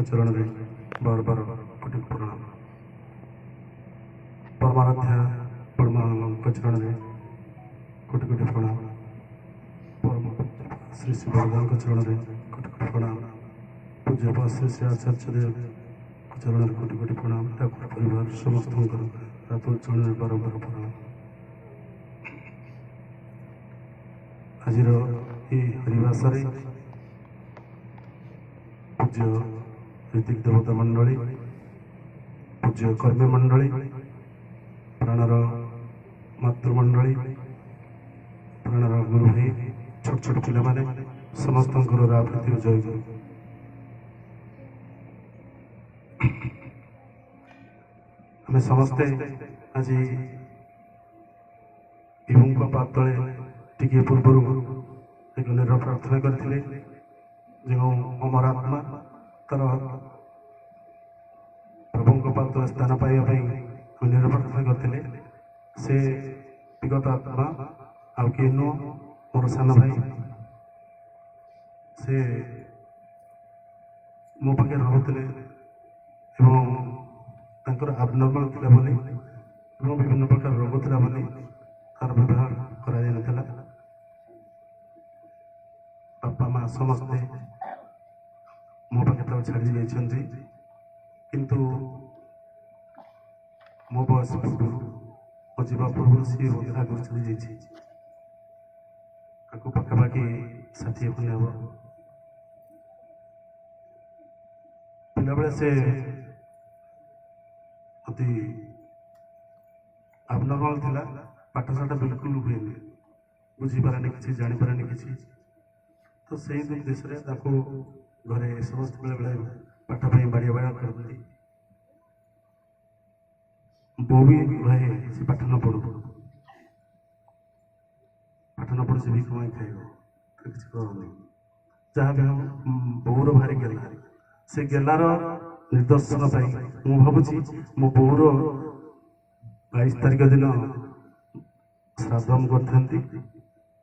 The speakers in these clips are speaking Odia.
चरण में बार बार कोटि प्रणाम। परमाराध्या परमानंद चरण में कोटि कोटि प्रणाम। परम श्री श्री भगवान चरण में कोटि कोटि प्रणाम। पूज्य श्री श्री आचार्य देव चरण में कोटि कोटि प्रणाम। ठाकुर परिवार समस्त चरण में बार बार प्रणाम। आज हरिवास पूज्य ऋतिक देवता मंडली, पूज्य कर्मी मंडली, प्राणर मातृमंडली, प्राणर गुरु भाई, छोट छोट पिला माने समस्त रावृत्ति जय गुरु। आम समस्ते आज विभू पातले टिके पूर्व एक निर प्रार्थना करते जो अमर आत्मा तार प्रभु पात्र स्थान पाइबा निर प्रार्थना करते से विगत आत्मा आउ किए नुह मोर सान भाई से मो पाखे रोते आबनर्माल था बोली विभिन्न प्रकार रोग था बोली तार व्यवहार करा बापा माँ समस्ते मो पाखे छाड़ी जाइए किंतु मो बयस पूर्व मो जा पूर्व सी आगुरी चली जाती पखापाखि 60 खंडे हम पिला बेले से अति आबनर्माल थिला। पाठशाठ बिल्कुल हुए बुझीपारे कि जापारे कि तो से उद्देश्य घरे समस्त बेले बेले पाठपाई बाड़िया बाड़ा करती बो भी भाई से पाठ न पढ़ू से भी कमाई खाइब तो किसी करनी जहाँ भी हम बोर भारी गेला से गेलार निर्दर्शन मु भावुची मो बोर 22 तारिख दिन श्राद्धम करते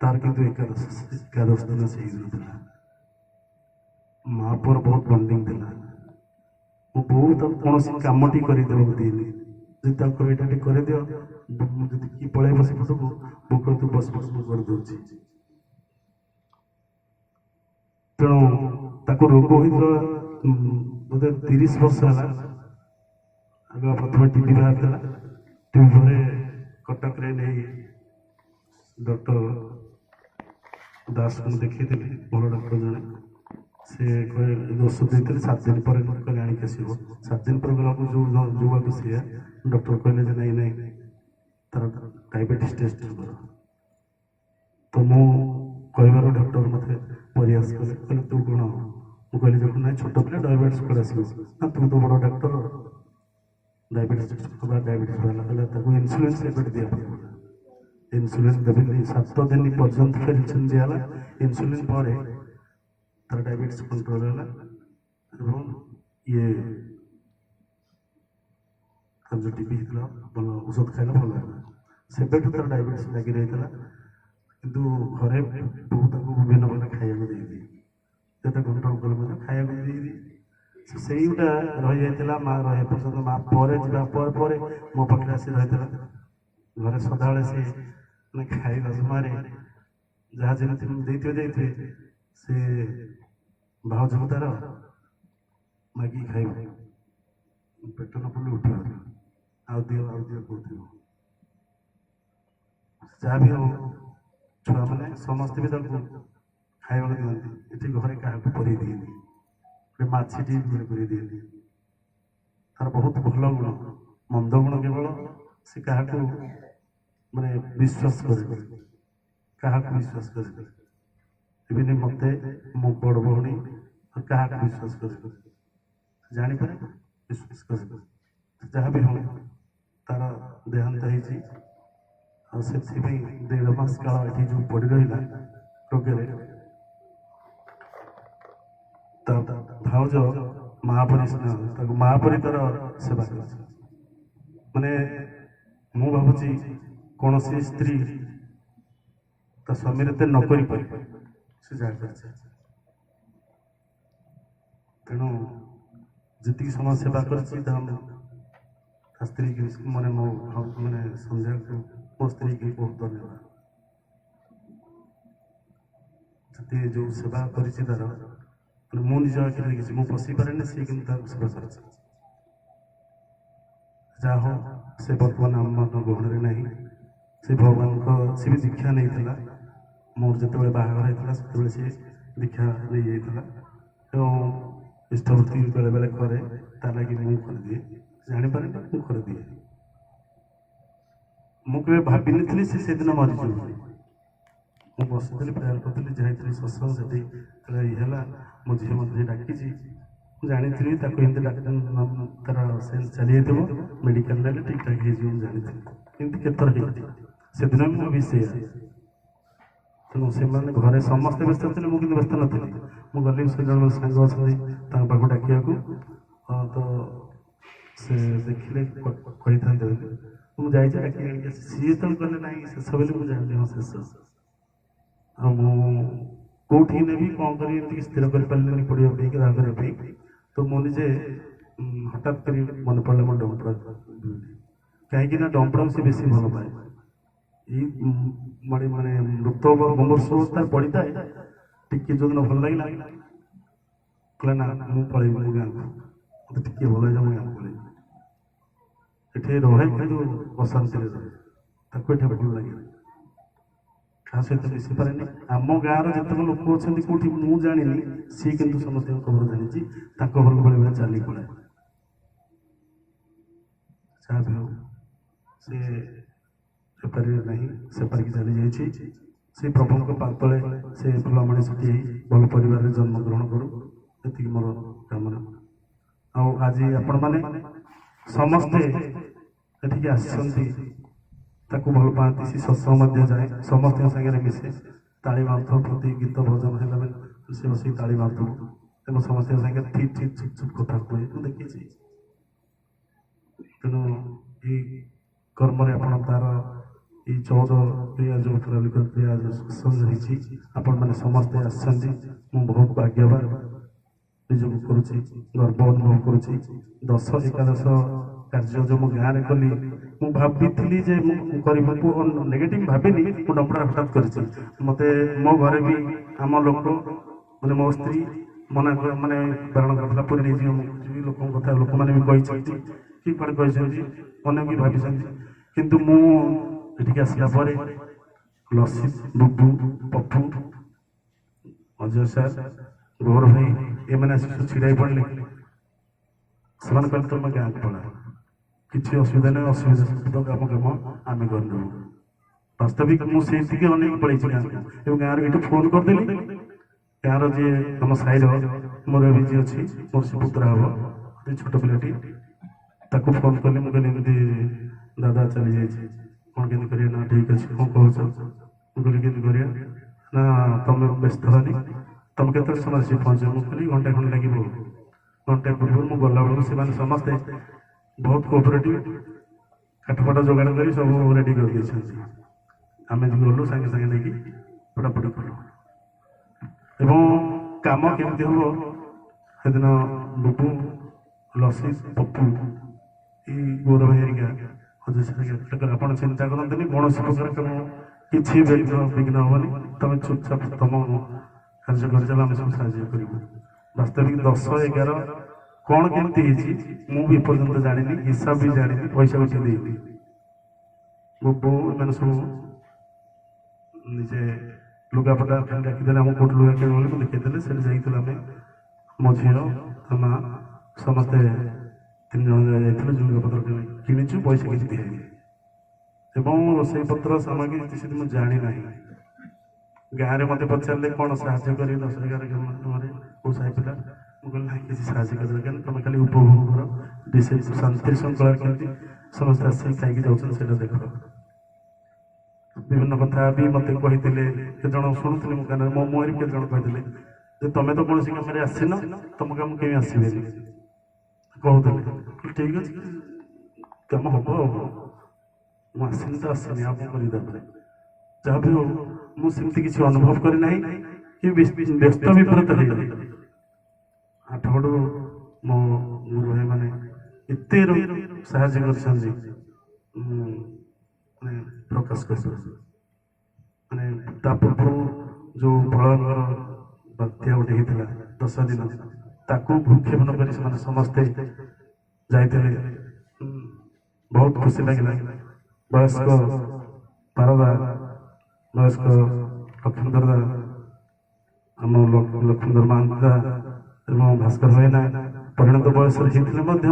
तार किंतु एकादश दिन से माँ पर बहुत बंडिंग थी मो बहुत कौन कमटी करदे दिनी जी यहाँ कर दियो कि पलि बस पटक बुक तू बस बस करदे तेणु ताको रोग होता बोधे 30 वर्ष है आगे प्रथम टीबी बाहर टीबी पर कटक नहीं डॉक्टर दास को देखी भल डॉक्टर जड़े से औषध देते 7 दिन पर कहले आणिक आसो 7 दिन पर गला जो बात सी डॉक्टर कहले नहीं नहीं तार डायबिटीज टेस्ट कर तो मु कहबार डॉक्टर मत प्रयास कले कहले तू कौन मुझे जो ना छोट पे डायबिटीज कौन आस तू तो बड़ डॉक्टर डायबिटीज कहला इन्सुलिन एबे दिया इन्सुलिन देवी 7 दिन पर्यंत फिर इन्सुलिन दिहला इन्सुलिन पर तार डायबिटीज कंट्रोल है ये जो टीबी होता भल औषध खाइला भल है से तार डायबिटीज लगी रही था किंतु घरे बहुत विभिन्न प्रकार खाया जो कंट्रोल कल खाया से रही जाता माँ रहे पर्यटन माँ पर मो पाखे आसी रही घरे सदा से खाइबा समय जहाँ जमी देते से भाज तार मागिक खाइब पेट न पड़े उठ आउ दियो कहते जहाँ भी हो छुआ मैंने समस्ते भी खाइबा दिखती ये घरे क्या परी दिए माछीटी कर दिए तार बहुत भल गुण मंद गुण केवल से क्या माने विश्वास करे क्या विश्वास करे इवन मत मो बड़ भौणी क्या विश्वास कर जापर विश्वास कर जहाँ भी हम तार देहांत से 1.5 मास काल ये जो पड़ रहा रोगे भाज महापरी महापरी तार सेवा कर माने मु भावुची कौन स्त्री ता स्वामी नक से जहाँ कर तेणु ଯେତିକି ସମୟ ସେବା କରିଛି ତା ସ୍ତ୍ରୀକି ମାନେ ମୋ ମାନେ ସନ୍ଧ୍ୟାକୁ ମୋ ସ୍ତ୍ରୀକି ବହୁତ ଧନ୍ୟବାଦ। ଯେତିକି ଯେଉଁ ସେବା କରିଛି ତାର ମାନେ ମୁଁ ନିଜ ଆଖିରେ ଦେଖିଛି, ମୁଁ ପଶି ପାରେନି, ସିଏ କିନ୍ତୁ ତାକୁ ସେବା କରିଛି। ଯାହା ହଉ ସେ ବର୍ତ୍ତମାନ ଆମ ଗହଣରେ ନାହିଁ। ସେ ଭଗବାନଙ୍କ ସେ ବି ଦୀକ୍ଷା ନେଇଥିଲା। ମୋର ଯେତେବେଳେ ବାହାଘର ହେଇଥିଲା ସେତେବେଳେ ସିଏ ଦୀକ୍ଷା ନେଇଯାଇଥିଲା ଏବଂ ଇଷ୍ଟବୃତ୍ତି ବେଳେବେଳେ କରେ, ତା ଲାଗି ମୁଁ କରିଦିଏ, ଜାଣିପାରେନି ମୁଁ କରିଦିଏ। ମୁଁ କେବେ ଭାବିନଥିଲି ସେ ସେଦିନ ମରିଯିବ ବୋଲି। ମୁଁ ବସିଥିଲି ପ୍ରେୟାର କରୁଥିଲି, ଯାଇଥିଲି ସତ୍ସଙ୍ଗ, ସେଠି ଇଏ ହେଲା, ମୋ ଝିଅ ମୋତେ ଡାକିଛି, ମୁଁ ଜାଣିଥିଲି ତାକୁ ଏମିତି ତାର ସେନ୍ସ ଚାଲିଯାଇଥିବ, ମେଡ଼ିକାଲ ନେଲେ ଠିକ୍ ଠାକ୍ ହେଇଯିବ, ମୁଁ ଜାଣିଥିଲି। ଏମିତି କେତେଥର ହେଇଛି, ସେଦିନ ମୁଁ ବି ସେଇଆ। ତେଣୁ ସେମାନେ ଘରେ ସମସ୍ତେ ବ୍ୟସ୍ତ ଥିଲେ, ମୁଁ କିନ୍ତୁ ବ୍ୟସ୍ତ ନଥିଲି। ମୁଁ ଗଲି, ସେ ଜଣେ ସାଙ୍ଗ ଅଛନ୍ତି ତାଙ୍କ ପାଖକୁ ଡାକିବାକୁ, ତ ସେ ଦେଖିଲେ କହିଥାନ୍ତେ ବୋଲି ମୁଁ ଯାଇଛି, ଡାକି ଆଣିକି ଆସିଛି। ସିଏ ଯେତେବେଳେ କହିଲେ ନାହିଁ ଶେଷ ବୋଲି, ମୁଁ ଜାଣିଲି ହଁ ଶେଷ। ଆଉ ମୁଁ କୋଉଠିକି ନେବି କ'ଣ କରିବି ଏମିତି ସ୍ଥିର କରିପାରିଲିନି ପଡ଼ିବା ପାଇଁ କି ରାଗ କରିବା ପାଇଁ। ତ ମୁଁ ନିଜେ ହଠାତ୍ କରି ମନେ ପଡ଼ିଲା ମୋ ଡମ୍ପଡ଼ା, କାହିଁକି ନା ଡମ୍ପଡ଼ାକୁ ସେ ବେଶୀ ଭଲ ପାଏ। ଏଇ ମାନେ ମୃତ ମୁମୂର୍ଷ ଅବସ୍ଥାରେ ପଡ଼ିଥାଏ, ଟିକେ ଯୋଉଦିନ ଭଲ ଲାଗିଲା କହିଲା ନା ମୁଁ ପଳେଇବି ମୋ ଗାଁକୁ, ମୋତେ ଟିକେ ଭଲ ହେଇଯାଉ, ମୁଁ ଗାଁକୁ ପଳେଇବି। ଏଠି ରହେ କିନ୍ତୁ ଅଶାନ୍ତିରେ ରହେ, ତାକୁ ଏଠି ଭଲ ଲାଗେ, କାହା ସହିତ ମିଶି ପାରେନି। ଆମ ଗାଁର ଯେତେକ ଲୋକ ଅଛନ୍ତି କୋଉଠି ମୁଁ ଜାଣିନି, ସିଏ କିନ୍ତୁ ସମସ୍ତଙ୍କ ଖବର ଜାଣିଛି, ତାଙ୍କ ଘରକୁ ବେଳେବେଳେ ଚାଲି ପଳାଏ। ଯାହା ବି ହଉ ସେ ସେପାରିରେ ନାହିଁ, ସେପାରିକି ଚାଲିଯାଇଛି। ସେ ପ୍ରଭୁଙ୍କ ପାଦତଳେ ସେ ଭଲ ମଣିଷଟି ହେଇ ଭଲ ପରିବାରରେ ଜନ୍ମଗ୍ରହଣ କରୁ, ଏତିକି ମୋର କାମନା। ଆଉ ଆଜି ଆପଣମାନେ ସମସ୍ତେ ଏଠିକି ଆସିଛନ୍ତି, ତାକୁ ଭଲ ପାଆନ୍ତି, ସେ ସତ୍ସଙ୍ଗ ମଧ୍ୟ ଯାଏ, ସମସ୍ତଙ୍କ ସାଙ୍ଗରେ ମିଶେ, ତାଳି ମାରୁଥିବ, ପ୍ରତି ଗୀତ ଭଜନ ହେଲା ବେଳେ ସେ ବସିକି ତାଳି ମାରୁଥିବ ଏବଂ ସମସ୍ତଙ୍କ ସାଙ୍ଗରେ ଠିକ୍ ଠିକ୍ ଚୁପ୍ ଚୁପ୍ କଥା କୁହେ, ମୁଁ ଦେଖିଛି। ତେଣୁ ଏଇ କର୍ମରେ ଆପଣ ତାର ଏଇ 14 କ୍ରିୟା ଯେଉଁ ଟ୍ରାଲିକ କ୍ରିୟା ସତ୍ସଙ୍ଗ ହେଇଛି, ଆପଣମାନେ ସମସ୍ତେ ଆସିଛନ୍ତି, ମୁଁ ବହୁତ ଭାଗ୍ୟବାନ ନିଜକୁ କରୁଛି, ଗର୍ବ ଅନୁଭବ କରୁଛି। 10 ଏକାଦଶ କାର୍ଯ୍ୟ ଯେଉଁ ମୁଁ ଗାଁରେ କଲି, ମୁଁ ଭାବିଥିଲି ଯେ ମୁଁ କରିବି, ନେଗେଟିଭ ଭାବିନି, ମୁଁ ଡମ୍ପଡ଼ା ହଠାତ୍ କରିଛି। ମୋତେ ମୋ ଘରେ ବି ଆମ ଲୋକ ମାନେ ମୋ ସ୍ତ୍ରୀ ମନା ମାନେ ବାରଣ କରିଥିଲା, ପୁରୀ ନେଇଯିବ, ମୁଁ ଯିବି, ଲୋକଙ୍କ କଥା ଲୋକମାନେ ବି କହିଛନ୍ତି କି କୁଆଡ଼େ କହିଛନ୍ତି, ଅନେକ ବି ଭାବିଛନ୍ତି। କିନ୍ତୁ ମୁଁ ଏଠିକି ଆସିଲା ପରେ ଲସିତ, ବୁବୁ, ପପୁ, ଅଜୟ ସାର୍, ଗୌର ଭାଇ ଏମାନେ ଆସି ଛିଡ଼ା ହେଇ ପଡ଼ିଲେ। ସେମାନେ କହିଲେ ତମେ ଗାଁକୁ ପଳା, କିଛି ଅସୁବିଧା ନାହିଁ, ଅସୁବିଧା କାମ ଆମେ କରିନେବୁ। ବାସ୍ତବିକ ମୁଁ ସେଇଠିକି ଅନେକ ପଳେଇଛି ଗାଁକୁ ଏବଂ ଗାଁରେ ଏଠୁ ଫୋନ୍ କରିଦେଲି। ଗାଁର ଯିଏ ଆମ ସାହିର ମୋର ଏବେ ଯିଏ ଅଛି, ମୋର ସେ ପୁତୁରା ହବ, ଛୋଟ ପିଲାଟି, ତାକୁ ଫୋନ୍ କଲି। ମୁଁ କହିଲି ଏମିତି ଦାଦା ଚାଲିଯାଇଛି, କ'ଣ କେମିତି କରିବା? ନା ଠିକ୍ ଅଛି, କ'ଣ କହୁଛ? ମୁଁ କହିଲି କେମିତି କରିବା? ନା ତମେ ବ୍ୟସ୍ତ ହେବନି, ତମେ କେତେବେଳେ ସମୟ ଆସି ପହଞ୍ଚିବ? ମୁଁ କହିଲି ଘଣ୍ଟେ ଖଣ୍ଡେ ଲାଗିବ। ଘଣ୍ଟେ ପୂର୍ବରୁ ମୁଁ ଗଲାବେଳକୁ ସେମାନେ ସମସ୍ତେ ବହୁତ କୋଅପରେଟିଭ, କାଠଫାଟ ଯୋଗାଡ଼ କରି ସବୁ ରେଡ଼ି କରିଦେଇଛନ୍ତି। ଆମେ ଗଲୁ, ସାଙ୍ଗେ ସାଙ୍ଗେ ନେଇକି ପଢ଼ାପଢ଼ି କଲୁ ଏବଂ କାମ କେମିତି ହେବ ସେଦିନ ବୁବୁ, ଲସିତ, ପପୁ, ଏଇ ଗୌରବ ହେରିକା, ଅଜୟ ହେରିକା ଆପଣ ଚିନ୍ତା କରନ୍ତୁନି, କୌଣସି ପ୍ରକାର କାମ କିଛି ବିଘ୍ନ ହେବନି, ତମେ ଚୁପଚାପ ତମ କାର୍ଯ୍ୟ କରିଚାଲ, ଆମେ ସବୁ ସାହାଯ୍ୟ କରିବୁ। ବାସ୍ତବିକ 10-11 କ'ଣ କେମିତି ହେଇଛି ମୁଁ ବି ଏପର୍ଯ୍ୟନ୍ତ ଜାଣିନି, ହିସାବ ବି ଜାଣିନି, ପଇସା ଉଠେଇ ଦେଇନି। ବୁବୁ ଏମାନେ ସବୁ ନିଜେ ଲୁଗାପଟା ଡାକିଦେଲେ, ଆମକୁ କୋଉଠି ଲୁଗା କିଣିବ ବୋଲି ମୁଁ ଦେଖେଇଦେଲେ, ସେଠି ଯାଇଥିଲୁ ଆମେ, ମୋ ଝିଅ, ମା, ସମସ୍ତେ 3 ଜଣ ଯାଇଥିଲୁ, ଲୁଗାପତ୍ର କିଣିଛୁ, ପଇସା କିଛି ଦିଆହେଇନି ଏବଂ ରୋଷେଇପତ୍ର ସାମଗ୍ରୀ ସେଠି ମୁଁ ଜାଣିନାହିଁ। ଗାଁରେ ମୋତେ ପଚାରିଲେ କ'ଣ ସାହାଯ୍ୟ କରିବେ 10-11 କାମରେ, କେଉଁ ସାହି ପିଲା? ମୁଁ କହିଲି ନାହିଁ କିଛି ସାହାଯ୍ୟ କରିବା ଦରକାର, ତମେ ଖାଲି ଉପଭୋଗ କର, ଶାନ୍ତି ଶୃଙ୍ଖଳାରେ କେମିତି ସମସ୍ତେ ଆସିକି ଖାଇକି ଯାଉଛନ୍ତି ସେଇଟା ଦେଖ। ବିଭିନ୍ନ କଥା ବି ମୋତେ କହିଥିଲେ, କେତେଜଣ ଶୁଣୁଥିଲେ ମୋ କାନରେ, ମୋ ମୁହଁରେ କେତେଜଣ କହିଥିଲେ ଯେ ତମେ ତ କୌଣସି କାମରେ ଆସିନ, ତମ କାମ କେମିତି ଆସିବେନି କହୁଥିଲେ। ଠିକ୍ ଅଛି, କାମ ହବ ଆଉ, ମୁଁ ଆସିନି ତ ଆସିନି, ଆଉ କ'ଣ କରିବି? ତାପରେ ଯାହା ବି ହଉ ମୁଁ ସେମିତି କିଛି ଅନୁଭବ କରିନାହିଁ କି ବ୍ୟସ୍ତ ବିବ୍ରତ ହେଇନି। 8 ମୋ ଏତେ ସାହାଯ୍ୟ କରିଛନ୍ତି ମାନେ ପ୍ରକାଶ କରିପାରୁଛି। ମାନେ ତା ପୂର୍ବରୁ ଯୋଉ ଭୟଙ୍କର ବାତ୍ୟା ଗୋଟେ ହେଇଥିଲା 10 ଦିନ, ତାକୁ ଭୂକ୍ଷେପଣ କରି ସେମାନେ ସମସ୍ତେ ଯାଇଥିଲେ। ବହୁତ ଖୁସି ଲାଗିଲା। ବୟସ୍କ ପାରଦା, ବୟସ୍କ ଲକ୍ଷ୍ମୀଧର ଦା, ଆମ ଲକ୍ଷ୍ମୀଧର ମହାନ୍ତି ଏବଂ ଭାସ୍କର ଭାଇନା ପରିଣତ ବୟସରେ ହେଇଥିଲେ ମଧ୍ୟ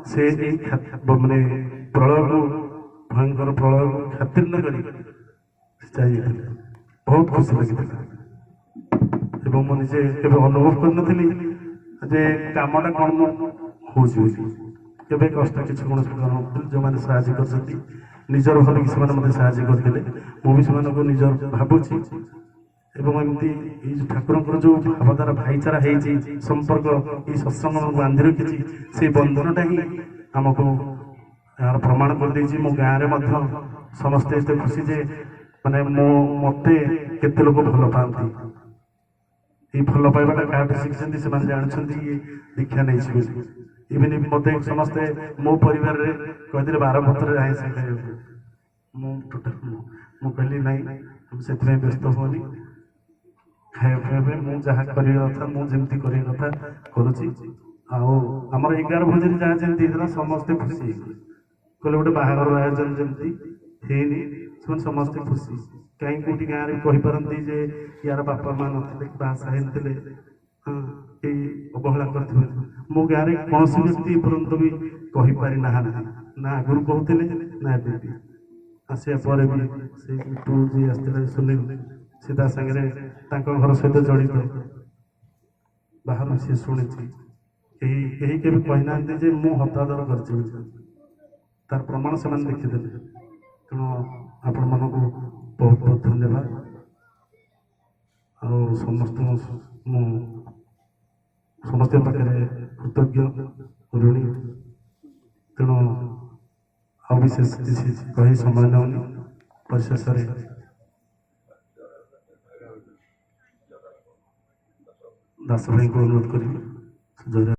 ସେ ଏଇ ମାନେ ପ୍ରଳୟକୁ, ଭୟଙ୍କର ପ୍ରଳୟକୁ ଖାତିର ନ କରି ଯାଇଥିଲେ। ବହୁତ ଖୁସି ଲାଗିଥିଲା ଏବଂ ମୁଁ ନିଜେ କେବେ ଅନୁଭବ କରିନଥିଲି ଯେ କାମଟା କ'ଣ ହଉଛି ବୋଲି। କେବେ କଷ୍ଟ କିଛି କୌଣସି ପ୍ରକାର ନଥିଲି। ଯେଉଁମାନେ ସାହାଯ୍ୟ କରିଛନ୍ତି ନିଜର ଭାବିକି ସେମାନେ ମୋତେ ସାହାଯ୍ୟ କରିଥିଲେ, ମୁଁ ବି ସେମାନଙ୍କୁ ନିଜର ଭାବୁଛି। ଏବଂ ଏମିତି ଏଇ ଯୋଉ ଠାକୁରଙ୍କର ଯୋଉ ଭାବଧାରା ଭାଇଚାରା ହେଇଛି, ସମ୍ପର୍କ ଏଇ ସତ୍ସଙ୍ଗ ବାନ୍ଧି ରଖିଛି, ସେଇ ବନ୍ଧନଟା ହିଁ ଆମକୁ ଏହାର ପ୍ରମାଣ କରିଦେଇଛି। ମୋ ଗାଁରେ ମଧ୍ୟ ସମସ୍ତେ ଏତେ ଖୁସି ଯେ ମାନେ ମତେ କେତେ ଲୋକ ଭଲ ପାଆନ୍ତି। ଏଇ ଭଲ ପାଇବାଟା କାହାଠୁ ଶିଖିଛନ୍ତି ସେମାନେ ଜାଣିଛନ୍ତି ଇଏ ଦୀକ୍ଷା ନେଇଛି ବୋଲି। ଇଭେନ୍ ମତେ ସମସ୍ତେ ମୋ ପରିବାରରେ କହିଥିଲେ 12 ପତ୍ରରେ ଆଇଁଷ ଖାଇବାକୁ। ମୁଁ କହିଲି ନାଇଁ, ସେଥିପାଇଁ ବ୍ୟସ୍ତ ହୁଅନି। ଖାଇବା ପାଇଁ ମୁଁ ଯାହା କରିବା କଥା, ମୁଁ ଯେମିତି କରିବା କଥା କରୁଛି। ଆଉ ଆମର 11 ଭୋଜିରେ ଯାହା ଯେମିତି ହେଇଥିଲା ସମସ୍ତେ ଖୁସି ହେଇଗଲେ। କହିଲେ ଗୋଟେ ବାହାଘର ଆୟୋଜନ ଯେମିତି ହେଇନି, ସେମାନେ ସମସ୍ତେ ଖୁସି। କାହିଁ କୋଉଠି ଗାଁରେ କହିପାରନ୍ତି ଯେ ୟାର ବାପା ମା ନଥିଲେ କି ବାହା ହେଇନଥିଲେ, ଏଇ ଅବହେଳା କରିଥିଲେ। ମୋ ଗାଁରେ କୌଣସି ବ୍ୟକ୍ତି ଏପର୍ଯ୍ୟନ୍ତ ବି କହିପାରି ନାହାନ୍ତି, ନା ଆଗରୁ କହୁଥିଲେ ନା ଏବେ ବି। ଆସିବା ପରେ ବି ସେଇ ଯିଏ ଆସିଥିଲେ ସୁନୀଲ, ସେ ତା ସାଙ୍ଗରେ ତାଙ୍କ ଘର ସହିତ ଜଡ଼ିତ, ବାହାରୁ ସିଏ ଶୁଣିଛି। କେହି କେବେ କହିନାହାନ୍ତି ଯେ ମୁଁ ହତାଦର କରିଛି ବୋଲି। ତାର ପ୍ରମାଣ ସେମାନେ ଦେଖିଦେଲେ। ତେଣୁ ଆପଣମାନଙ୍କୁ ବହୁତ ବହୁତ ଧନ୍ୟବାଦ। ଆଉ ସମସ୍ତଙ୍କ ମୁଁ ସମସ୍ତଙ୍କ ପାଖରେ କୃତଜ୍ଞ ଋଣୀ। ତେଣୁ ଆଉ ବିଶେଷ କିଛି କହି ସମୟ ନେଉନି। ପରିଶେଷରେ ଦାସ ଭାଇଙ୍କୁ ଅନୁରୋଧ କରିବି।